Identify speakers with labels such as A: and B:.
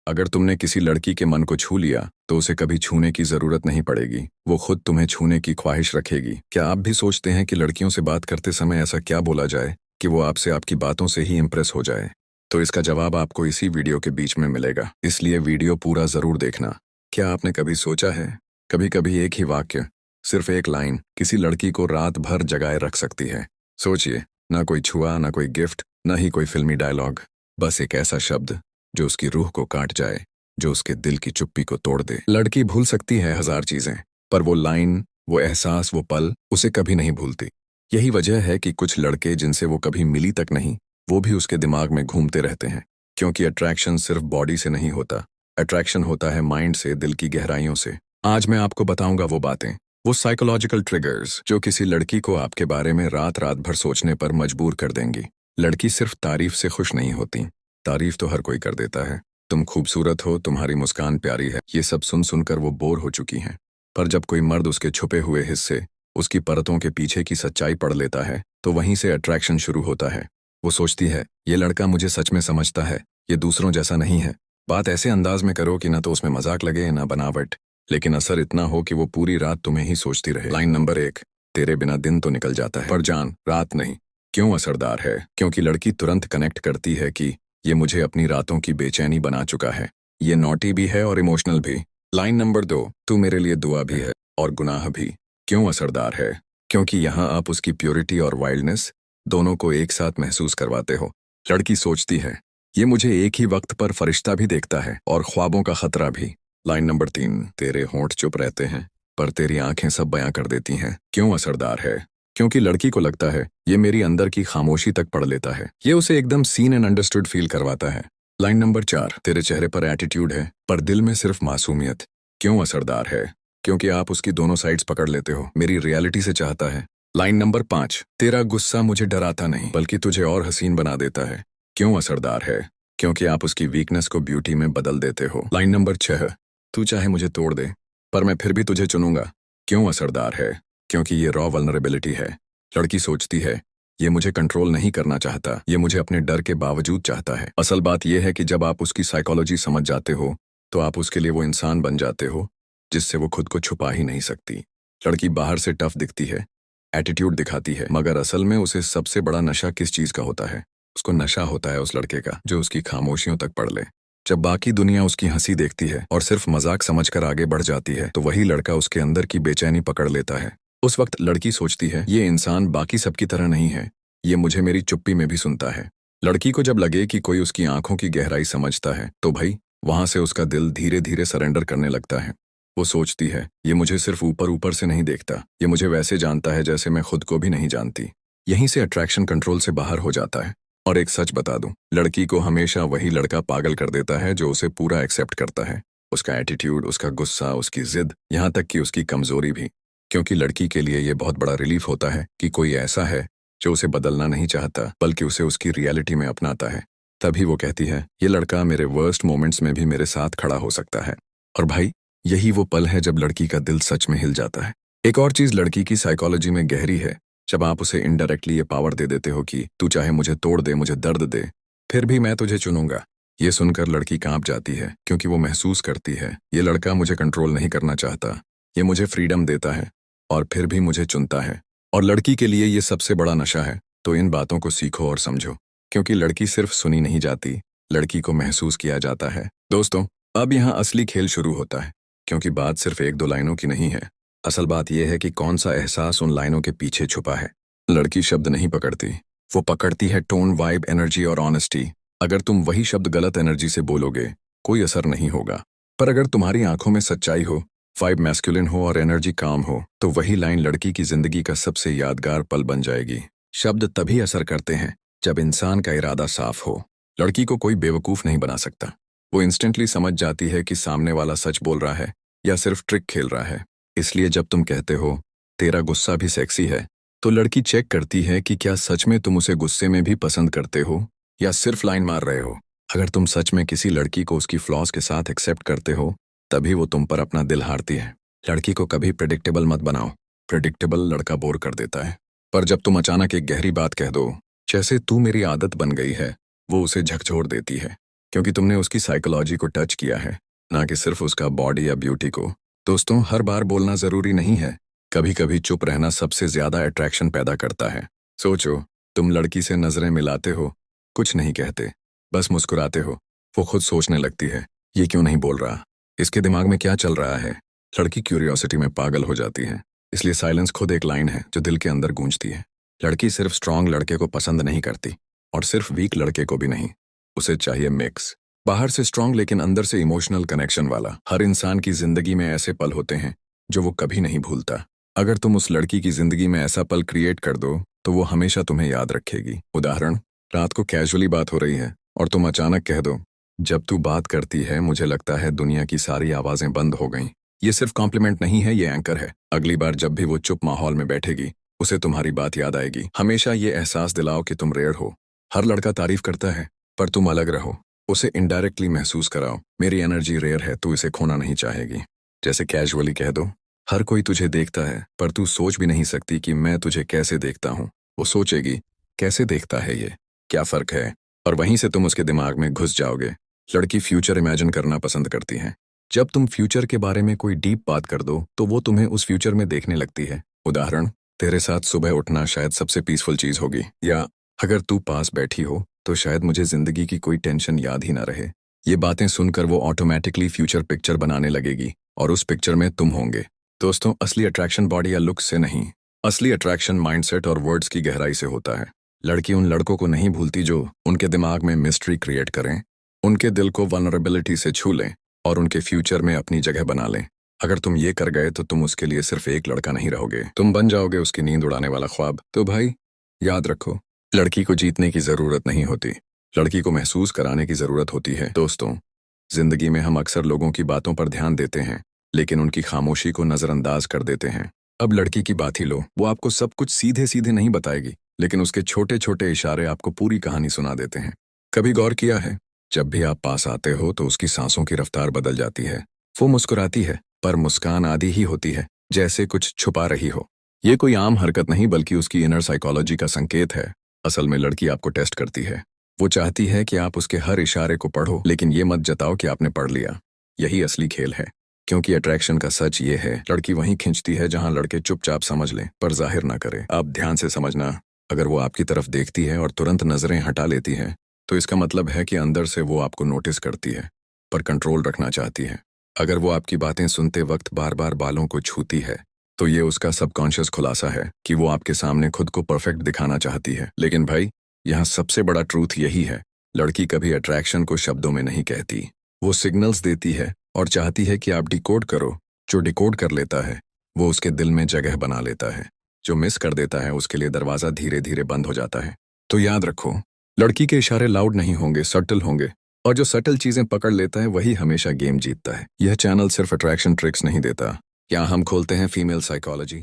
A: अगर तुमने किसी लड़की के मन को छू लिया तो उसे कभी छूने की जरूरत नहीं पड़ेगी, वो खुद तुम्हें छूने की ख्वाहिश रखेगी। क्या आप भी सोचते हैं कि लड़कियों से बात करते समय ऐसा क्या बोला जाए कि वो आपसे आपकी बातों से ही इम्प्रेस हो जाए? तो इसका जवाब आपको इसी वीडियो के बीच में मिलेगा, इसलिए वीडियो पूरा जरूर देखना। क्या आपने कभी सोचा है, कभी कभी एक ही वाक्य, सिर्फ एक लाइन किसी लड़की को रात भर जगाए रख सकती है। सोचिए, ना कोई छुआ, ना कोई गिफ्ट, ना ही कोई फिल्मी डायलॉग, बस एक ऐसा शब्द जो उसकी रूह को काट जाए, जो उसके दिल की चुप्पी को तोड़ दे। लड़की भूल सकती है हजार चीजें, पर वो लाइन, वो एहसास, वो पल उसे कभी नहीं भूलती। यही वजह है कि कुछ लड़के जिनसे वो कभी मिली तक नहीं, वो भी उसके दिमाग में घूमते रहते हैं। क्योंकि अट्रैक्शन सिर्फ बॉडी से नहीं होता, अट्रैक्शन होता है माइंड से, दिल की गहराइयों से। आज मैं आपको बताऊंगा वो बातें, वो साइकोलॉजिकल ट्रिगर्स जो किसी लड़की को आपके बारे में रात रात भर सोचने पर मजबूर कर देंगी। लड़की सिर्फ तारीफ से खुश नहीं होती, तारीफ तो हर कोई कर देता है। तुम खूबसूरत हो, तुम्हारी मुस्कान प्यारी है, ये सब सुन सुनकर वो बोर हो चुकी हैं। पर जब कोई मर्द उसके छुपे हुए हिस्से, उसकी परतों के पीछे की सच्चाई पढ़ लेता है, तो वहीं से अट्रैक्शन शुरू होता है। वो सोचती है, ये लड़का मुझे सच में समझता है, ये दूसरों जैसा नहीं है। बात ऐसे अंदाज में करो कि ना तो उसमें मजाक लगे ना बनावट, लेकिन असर इतना हो कि वो पूरी रात तुम्हें ही सोचती रहे। लाइन नंबर 1, तेरे बिना दिन तो निकल जाता है, पर जान रात नहीं। क्यों असरदार है? क्योंकि लड़की तुरंत कनेक्ट करती है कि ये मुझे अपनी रातों की बेचैनी बना चुका है। ये नॉटी भी है और इमोशनल भी। लाइन नंबर 2, तू मेरे लिए दुआ भी है और गुनाह भी। क्यों असरदार है? क्योंकि यहाँ आप उसकी प्योरिटी और वाइल्डनेस दोनों को एक साथ महसूस करवाते हो। लड़की सोचती है, ये मुझे एक ही वक्त पर फरिश्ता भी देखता है और ख्वाबों का खतरा भी। लाइन नंबर 3, तेरे होंठ चुप रहते हैं पर तेरी आंखें सब बयां कर देती हैं। क्यों असरदार है? क्योंकि लड़की को लगता है ये मेरी अंदर की खामोशी तक पढ़ लेता है, ये उसे एकदम सीन एंड अंडरस्टूड फील करवाता है। लाइन नंबर 4, तेरे चेहरे पर एटीट्यूड है पर दिल में सिर्फ मासूमियत। क्यों असरदार है? क्योंकि आप उसकी दोनों साइड्स पकड़ लेते हो, मेरी रियलिटी से चाहता है। लाइन नंबर 5, तेरा गुस्सा मुझे डराता नहीं बल्कि तुझे और हसीन बना देता है। क्यों असरदार है? क्योंकि आप उसकी वीकनेस को ब्यूटी में बदल देते हो। लाइन नंबर 6, तू चाहे मुझे तोड़ दे पर मैं फिर भी तुझे चुनूंगा। क्यों असरदार है? क्योंकि ये रॉ वल्नरेबिलिटी है। लड़की सोचती है, ये मुझे कंट्रोल नहीं करना चाहता, ये मुझे अपने डर के बावजूद चाहता है। असल बात यह है कि जब आप उसकी साइकोलॉजी समझ जाते हो तो आप उसके लिए वो इंसान बन जाते हो जिससे वो खुद को छुपा ही नहीं सकती। लड़की बाहर से टफ दिखती है, एटीट्यूड दिखाती है, मगर असल में उसे सबसे बड़ा नशा किस चीज का होता है? उसको नशा होता है उस लड़के का जो उसकी खामोशियों तक पढ़ ले। जब बाकी दुनिया उसकी हंसी देखती है और सिर्फ मजाक समझकर आगे बढ़ जाती है, तो वही लड़का उसके अंदर की बेचैनी पकड़ लेता है। उस वक्त लड़की सोचती है, ये इंसान बाकी सबकी तरह नहीं है, ये मुझे मेरी चुप्पी में भी सुनता है। लड़की को जब लगे कि कोई उसकी आंखों की गहराई समझता है, तो भाई वहां से उसका दिल धीरे धीरे सरेंडर करने लगता है। वो सोचती है, ये मुझे सिर्फ ऊपर ऊपर से नहीं देखता, ये मुझे वैसे जानता है जैसे मैं खुद को भी नहीं जानती। यहीं से अट्रैक्शन कंट्रोल से बाहर हो जाता है। और एक सच बता दूं, लड़की को हमेशा वही लड़का पागल कर देता है जो उसे पूरा एक्सेप्ट करता है। उसका एटीट्यूड, उसका गुस्सा, उसकी जिद, यहाँ तक कि उसकी कमजोरी भी। क्योंकि लड़की के लिए ये बहुत बड़ा रिलीफ होता है कि कोई ऐसा है जो उसे बदलना नहीं चाहता बल्कि उसे उसकी रियलिटी में अपनाता है। तभी वो कहती है, ये लड़का मेरे वर्स्ट मोमेंट्स में भी मेरे साथ खड़ा हो सकता है। और भाई यही वो पल है जब लड़की का दिल सच में हिल जाता है। एक और चीज लड़की की साइकोलॉजी में गहरी है, जब आप उसे इनडायरेक्टली ये पावर दे देते हो कि तू चाहे मुझे तोड़ दे, मुझे दर्द दे, फिर भी मैं तुझे चुनूंगा। ये सुनकर लड़की कांप जाती है क्योंकि वो महसूस करती है, ये लड़का मुझे कंट्रोल नहीं करना चाहता, ये मुझे फ्रीडम देता है और फिर भी मुझे चुनता है। और लड़की के लिए ये सबसे बड़ा नशा है। तो इन बातों को सीखो और समझो, क्योंकि लड़की सिर्फ सुनी नहीं जाती, लड़की को महसूस किया जाता है। दोस्तों, अब यहाँ असली खेल शुरू होता है, क्योंकि बात सिर्फ 1-2 लाइनों की नहीं है। असल बात यह है कि कौन सा एहसास उन लाइनों के पीछे छुपा है। लड़की शब्द नहीं पकड़ती, वो पकड़ती है टोन, वाइब, एनर्जी और ऑनेस्टी। अगर तुम वही शब्द गलत एनर्जी से बोलोगे, कोई असर नहीं होगा। पर अगर तुम्हारी आंखों में सच्चाई हो, वाइब मैस्कुलिन हो और एनर्जी काम हो, तो वही लाइन लड़की की जिंदगी का सबसे यादगार पल बन जाएगी। शब्द तभी असर करते हैं जब इंसान का इरादा साफ हो। लड़की को कोई बेवकूफ नहीं बना सकता। वो इंस्टेंटली समझ जाती है कि सामने वाला सच बोल रहा है या सिर्फ ट्रिक खेल रहा है। इसलिए जब तुम कहते हो, तेरा गुस्सा भी सेक्सी है, तो लड़की चेक करती है कि क्या सच में तुम उसे गुस्से में भी पसंद करते हो या सिर्फ लाइन मार रहे हो। अगर तुम सच में किसी लड़की को उसकी फ्लॉज के साथ एक्सेप्ट करते हो, तभी वो तुम पर अपना दिल हारती है। लड़की को कभी प्रेडिक्टेबल मत बनाओ, प्रेडिक्टेबल लड़का बोर कर देता है। पर जब तुम अचानक एक गहरी बात कह दो, जैसे तू मेरी आदत बन गई है, वो उसे झकझोर देती है। क्योंकि तुमने उसकी साइकोलॉजी को टच किया है, ना कि सिर्फ उसका बॉडी या ब्यूटी को। दोस्तों, हर बार बोलना जरूरी नहीं है। कभी कभी चुप रहना सबसे ज्यादा अट्रैक्शन पैदा करता है। सोचो, तुम लड़की से नजरें मिलाते हो, कुछ नहीं कहते, बस मुस्कुराते हो। वो खुद सोचने लगती है, ये क्यों नहीं बोल रहा, इसके दिमाग में क्या चल रहा है। लड़की क्यूरियोसिटी में पागल हो जाती है। इसलिए साइलेंस खुद एक लाइन है जो दिल के अंदर गूंजती है। लड़की सिर्फ स्ट्रांग लड़के को पसंद नहीं करती, और सिर्फ वीक लड़के को भी नहीं। उसे चाहिए मिक्स। बाहर से स्ट्रांग लेकिन अंदर से इमोशनल कनेक्शन वाला। हर इंसान की जिंदगी में ऐसे पल होते हैं जो वो कभी नहीं भूलता। अगर तुम उस लड़की की जिंदगी में ऐसा पल क्रिएट कर दो तो वो हमेशा तुम्हें याद रखेगी। उदाहरण, रात को कैजुअली बात हो रही है और तुम अचानक कह दो, जब तू बात करती है मुझे लगता है दुनिया की सारी आवाजें बंद हो गईं। ये सिर्फ कॉम्प्लीमेंट नहीं है, ये एंकर है। अगली बार जब भी वो चुप माहौल में बैठेगी, उसे तुम्हारी बात याद आएगी। हमेशा ये एहसास दिलाओ कि तुम रेयर हो। हर लड़का तारीफ करता है, पर तुम अलग रहो। उसे इनडायरेक्टली महसूस कराओ, मेरी एनर्जी रेयर है, तू इसे खोना नहीं चाहेगी। जैसे कैजुअली कह दो, हर कोई तुझे देखता है, पर तू सोच भी नहीं सकती कि मैं तुझे कैसे देखता हूँ। वो सोचेगी, कैसे देखता है ये, क्या फर्क है, और वहीं से तुम उसके दिमाग में घुस जाओगे। लड़की फ्यूचर इमेजिन करना पसंद करती है। जब तुम फ्यूचर के बारे में कोई डीप बात कर दो तो वो तुम्हें उस फ्यूचर में देखने लगती है। उदाहरण, तेरे साथ सुबह उठना शायद सबसे पीसफुल चीज होगी, या अगर तू पास बैठी हो तो शायद मुझे जिंदगी की कोई टेंशन याद ही ना रहे। ये बातें सुनकर वो ऑटोमेटिकली फ्यूचर पिक्चर बनाने लगेगी, और उस पिक्चर में तुम होंगे। दोस्तों, असली अट्रैक्शन बॉडी या लुक से नहीं, असली अट्रैक्शन माइंडसेट और वर्ड्स की गहराई से होता है। लड़की उन लड़कों को नहीं भूलती जो उनके दिमाग में मिस्ट्री क्रिएट करें, उनके दिल को वल्नरेबिलिटी से छू लें और उनके फ्यूचर में अपनी जगह बना लें। अगर तुम ये कर गए तो तुम उसके लिए सिर्फ एक लड़का नहीं रहोगे, तुम बन जाओगे उसकी नींद उड़ाने वाला ख्वाब। तो भाई, याद रखो, लड़की को जीतने की जरूरत नहीं होती, लड़की को महसूस कराने की जरूरत होती है। दोस्तों, जिंदगी में हम अक्सर लोगों की बातों पर ध्यान देते हैं, लेकिन उनकी खामोशी को नजरअंदाज कर देते हैं। अब लड़की की बात ही लो, वो आपको सब कुछ सीधे सीधे नहीं बताएगी, लेकिन उसके छोटे छोटे इशारे आपको पूरी कहानी सुना देते हैं। कभी गौर किया है, जब भी आप पास आते हो तो उसकी सांसों की रफ्तार बदल जाती है। वो मुस्कुराती है, पर मुस्कान आधी ही होती है, जैसे कुछ छुपा रही हो। ये कोई आम हरकत नहीं, बल्कि उसकी इनर साइकोलॉजी का संकेत है। असल में लड़की आपको टेस्ट करती है। वो चाहती है कि आप उसके हर इशारे को पढ़ो, लेकिन ये मत जताओ कि आपने पढ़ लिया। यही असली खेल है, क्योंकि अट्रैक्शन का सच ये है, लड़की वहीं खींचती है जहां लड़के चुपचाप समझ लें पर जाहिर ना करे। आप ध्यान से समझना, अगर वो आपकी तरफ देखती है और तुरंत नजरें हटा लेती है, तो इसका मतलब है कि अंदर से वो आपको नोटिस करती है, पर कंट्रोल रखना चाहती है। अगर वो आपकी बातें सुनते वक्त बार बार बालों को छूती है, तो ये उसका सबकॉन्शियस खुलासा है कि वो आपके सामने खुद को परफेक्ट दिखाना चाहती है। लेकिन भाई, यहाँ सबसे बड़ा ट्रूथ यही है, लड़की कभी अट्रैक्शन को शब्दों में नहीं कहती, वो सिग्नल्स देती है और चाहती है कि आप डिकोड करो। जो डिकोड कर लेता है वो उसके दिल में जगह बना लेता है, जो मिस कर देता है उसके लिए दरवाजा धीरे धीरे बंद हो जाता है। तो याद रखो, लड़की के इशारे लाउड नहीं होंगे, सटल होंगे, और जो सटल चीजें पकड़ लेता है वही हमेशा गेम जीतता है। यह चैनल सिर्फ अट्रैक्शन ट्रिक्स नहीं देता, यहाँ हम खोलते हैं फीमेल साइकोलॉजी।